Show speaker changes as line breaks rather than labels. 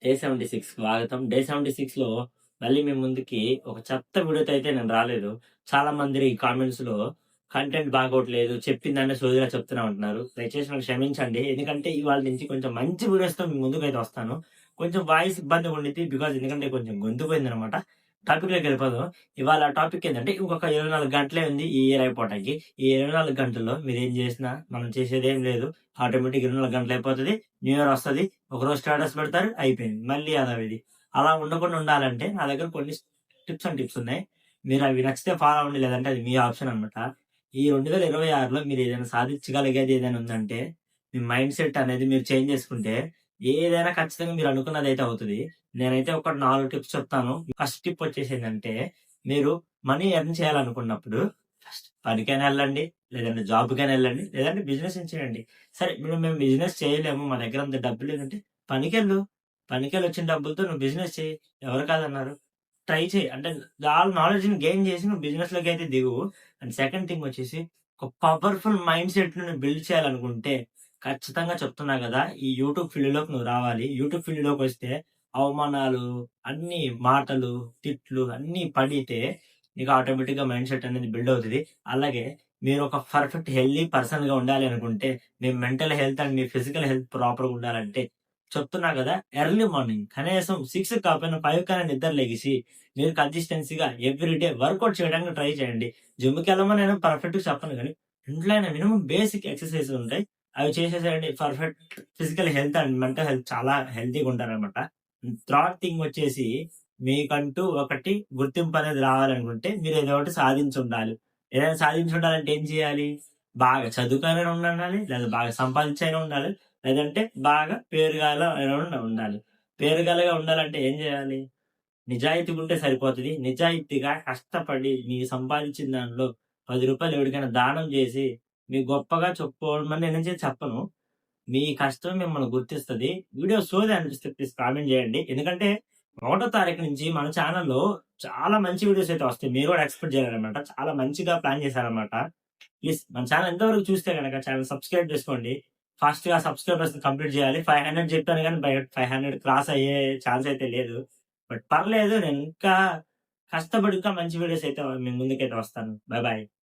Day 76 స్వాగతం. Day 76లో మళ్ళీ మీ ముందుకి ఒక చెత్త వీడియోతో అయితే నేను రాలేదు. చాలా మంది కామెంట్స్‌లో కంటెంట్ బాగోట్లేదు. చెప్పిందాన్నే సోదిలా చెప్తున్నా ఉంటున్నారు. దయచేసి నన్ను క్షమించండి. ఎందుకంటే ఇవాళ నుంచి కొంచెం మంచి వీడియోస్‌తో మీ ముందుకైతే వస్తాను. కొంచెం వాయిస్ ఇబ్బందిగా ఉండిద్ది. ఎందుకంటే కొంచెం గొంతు పోయిందనమాట. టాపిక్‌లోకెళ్ళిపోదాం. ఇవాళ టాపిక్ ఏందంటే ఇంకొక 24 గంటలే ఉంది ఈ ఇయర్ అయిపోవటానికి. ఈ 24 గంటల్లో మీరేం చేసినా మనం చేసేదేం లేదు. ఆటోమేటిక్‌గా 24 గంటలు అయిపోతది. న్యూ ఇయర్ వస్తది. ఒకరోజు స్టేటస్ పెడతారు అయిపోయింది. మళ్ళీ యథావిధి. అలా ఉండకుండా ఉండాలంటే నా దగ్గర కొన్ని టిప్స్ అండ్ టిప్స్ ఉన్నాయి. మీరవి నచ్చితే ఫాలో అవ్వండి. లేదంటే అది మీ ఆప్షన్ అనమాట. ఈ 2026లో మీరేదైనా సాధించగలిగేది ఏదైనా ఉందంటే, మీ మైండ్ సెట్ అనేది మీరు చేంజ్ చేసుకుంటే, ఏదైనా ఖచ్చితంగా మీరు అనుకున్నదైతే అవుతది. నేనైతే ఒక 4 టిప్స్ చెప్తాను. ఫస్ట్ టిప్ వచ్చేసేందంటే, మీరు మనీ ఎర్న్ చేయాలనుకున్నప్పుడు ఫస్ట్ పనికైనా ఎళ్ళండి, లేదంటే జాబ్‌కైనా ఎళ్ళండి, లేదంటే బిజినెస్ అయినా చేయండి. సరే ఇప్పుడు మేము బిజినెస్ చేయలేము, మా దగ్గర అంత డబ్బు లేదంటే పనికెళ్ళు. పనికెళ్ళొచ్చిన డబ్బులతో నువ్వు బిజినెస్ చెయ్యి. ఎవరు కాదన్నారు? ట్రై చెయి. అంటే నాలెడ్జ్‌ని గెయిన్ చేసి నువ్వు బిజినెస్‌లోకైతే దిగు. అండ్ సెకండ్ థింగ్ వచ్చేసి ఒక పవర్‌ఫుల్ మైండ్ సెట్‌ని నువ్వు బిల్డ్ చేయాలనుకుంటే ఖచ్చితంగా చెప్తున్నా గదా! ఈ యూట్యూబ్ ఫీల్డ్‌లోకి నువ్వు రావాలి. యూట్యూబ్ ఫీల్డ్‌లోకొస్తే అవమానాలు, అన్ని మాటలు, తిట్లు అన్నీ పడితే నీకు ఆటోమేటిక్‌గా మైండ్ సెట్ అనేది బిల్డ్ అవుతది. అలాగే మీరొక పర్ఫెక్ట్ హెల్తీ పర్సన్‌గా ఉండాలి అనుకుంటే, మీ మెంటల్ హెల్త్ అండ్ మీ ఫిజికల్ హెల్త్ ప్రాపర్‌గా ఉండాలంటే చెప్తున్నా గదా! ఎర్లీ మార్నింగ్ కనీసం 6 కాకపోయినా 5 కైనా నిద్ర లెగిసి మీరు కన్సిస్టెన్సీగా ఎవ్రీడే వర్కౌట్ చేయడానికి ట్రై చేయండి. జిమ్‌కెళ్ళమని నేను పర్ఫెక్ట్‌గా చెప్పను గానీ, ఇంట్లో అయినా మినిమమ్ బేసిక్ ఎక్సర్‌సైజులు ఉంటాయి. అవి చేసేసేయండి. Perfect physical health and mental health చాలా హెల్తీగా ఉంటారనమాట. థర్డ్ థింగ్ వచ్చేసి మీకంటూ ఒకటి గుర్తింపు అనేది రావాలనుకుంటే మీరు ఏదో ఒకటి సాధించుండాలి. ఏదైనా సాధించుండాలంటే ఏం చేయాలి? బాగా చదువుకొనైనా ఉండాలి. లేదా బాగా సంపాదించైనా ఉండాలి. లేదంటే బాగా పేరుగాల ఉండాలి. పేరుగాలగా ఉండాలంటే ఏం చేయాలి? నిజాయితీగా ఉంటే సరిపోతది. నిజాయితీగా కష్టపడి మీరు సంపాదించిన దాంట్లో రూ. 10 ఎవడికైనా దానం జేసి, మీరు గొప్పగా చెప్పుకోవమని నేనైతే చెప్పను. మీ కష్టం మిమ్మల్ని గుర్తిస్తది. వీడియో సోది అనిపిస్తే ప్లీజ్ కామెంట్ జేయండి. ఎందుకంటే, ఒకటో తారీఖు నుంచి మన ఛానెల్‌లో చాలా మంచి వీడియోస్ అయితే వస్తాయి. మీరు గూడా ఎక్స్‌పెక్ట్ జేయాలనమాట. చాలా మంచిగా ప్లాన్ చేశారనమాట. ప్లీజ్ మన ఛానెల్ ఎంతవరకు చూస్తే గనక ఛానెల్ సబ్స్క్రైబ్ చేసుకోండి. ఫాస్ట్‌గా సబ్స్క్రైబర్స్‌ని కంప్లీట్ చేయాలి. 500 చెప్పాను గానీ 500 క్రాస్ అయ్యే ఛాన్స్ అయితే లేదు. బట్ పర్లేదు. నేను ఇంకా కష్టపడి ఇంకా మంచి వీడియోస్ అయితే మీ ముందుకైతే వస్తాను. బై.